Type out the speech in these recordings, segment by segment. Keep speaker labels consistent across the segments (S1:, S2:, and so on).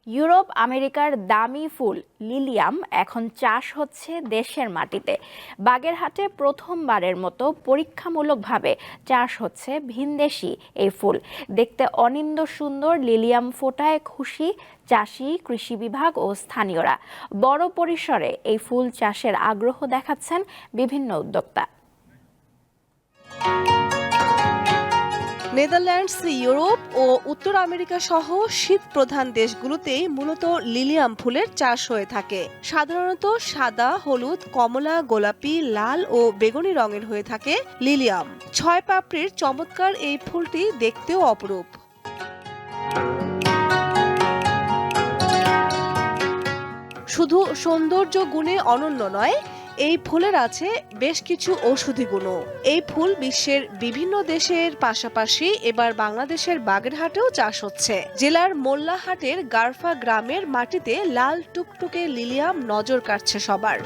S1: Europe আমেরিকার দামি ফুল lilium এখন চাষ হচ্ছে দেশের মাটিতে। বাগেরহাটে প্রথমবারের মতো পরীক্ষামূলকভাবে চাষ হচ্ছে ভিনদেশি এই ফুল। দেখতে অনিন্দ্য সুন্দর লিলিয়াম ফোটায় খুশি চাষি, কৃষি বিভাগ ও স্থানীয়রা। বড় পরিসরে এই ফুল চাষের আগ্রহ দেখাচ্ছেন বিভিন্ন উদ্যোক্তা।
S2: নেদারল্যান্ডস, ইউরোপ ও উত্তর আমেরিকা সহ শীত প্রধান দেশগুলোতেই মূলত লিলিয়াম ফুলের চাষ হয়ে থাকে। সাধারণত সাদা, হলুদ, কমলা, গোলাপি, লাল ও বেগুনি রঙের হয়ে থাকে লিলিয়াম। 6 পাপড়ির চমৎকার এই ফুলটি দেখতেও অপরূপ। শুধু সৌন্দর্য গুণে অনন্য নয়, এই ফুলের আছে বেশ কিছু ঔষধি গুণও। এই ফুল বিশ্বের বিভিন্ন দেশের পাশাপাশি এবার বাংলাদেশের বাগেরহাটেও চাষ হচ্ছে। জেলার মোল্লাহাটের গারফা গ্রামের মাটিতে লাল টুকটুকে লিলিয়াম নজর কাটছে সবার।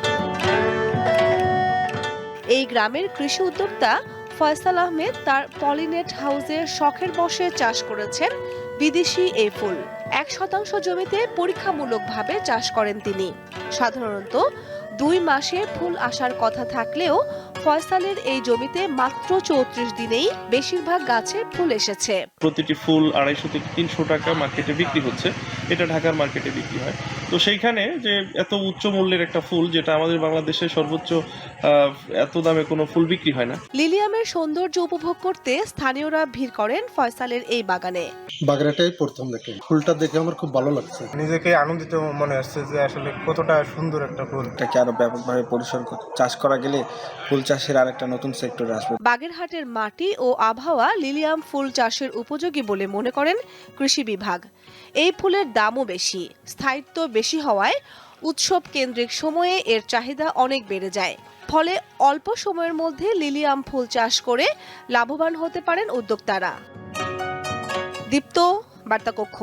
S2: এই গ্রামের কৃষি উদ্যোক্তা ফয়সাল আহমেদ তার পলিনেট হাউসে শখের বশে চাষ করেছেন বিদেশি এই ফুল। 1% জমিতে পরীক্ষামূলকভাবে চাষ করেন তিনি। সাধারণত 2 মাসে ফুল আসার কথা থাকলেও ফয়সালের এই জমিতে মাত্র 34 দিনেই বেশিরভাগ গাছে ফুল এসেছে।
S3: প্রতিটি ফুল 250 থেকে 300 টাকা মার্কেটে বিক্রি হচ্ছে। এটা ঢাকার মার্কেটে বিক্রি হয়। তো সেইখানে যে এত উচ্চ মূল্যের একটা ফুল, যেটা আমাদের বাংলাদেশে সর্বোচ্চ এত দামে কোনো ফুল বিক্রি হয় না।
S2: লিলিয়ামের সৌন্দর্য উপভোগ করতে স্থানীয়রা ভিড় করেন ফয়সালের এই বাগানে।
S4: বাগেরহাটেই প্রথম দেখে ফুলটা দেখে আমার খুব ভালো লাগছে।
S5: নিজেকে আনন্দিত মনে হচ্ছে যে আসলে কতটা সুন্দর একটা ফুল।
S6: এটাকে আরো ব্যাপকভাবে চাষ করা গেলে ফুল চাষের আরেকটা নতুন সেক্টর আসবে।
S2: বাগেরহাটের মাটি ও আবহাওয়া লিলিয়াম ফুল চাষের উপযোগী বলে মনে করেন কৃষি বিভাগ। এই ফুলের দামও বেশি, স্থায়িত্ব বেশি হওয়ায় উৎসব কেন্দ্রিক সময়ে এর চাহিদা অনেক বেড়ে যায়। ফলে অল্প সময়ের মধ্যে লিলিয়াম ফুল চাষ করে লাভবান হতে পারেন উদ্যোক্তারা। দীপ্ত, বার্তা কক্ষ।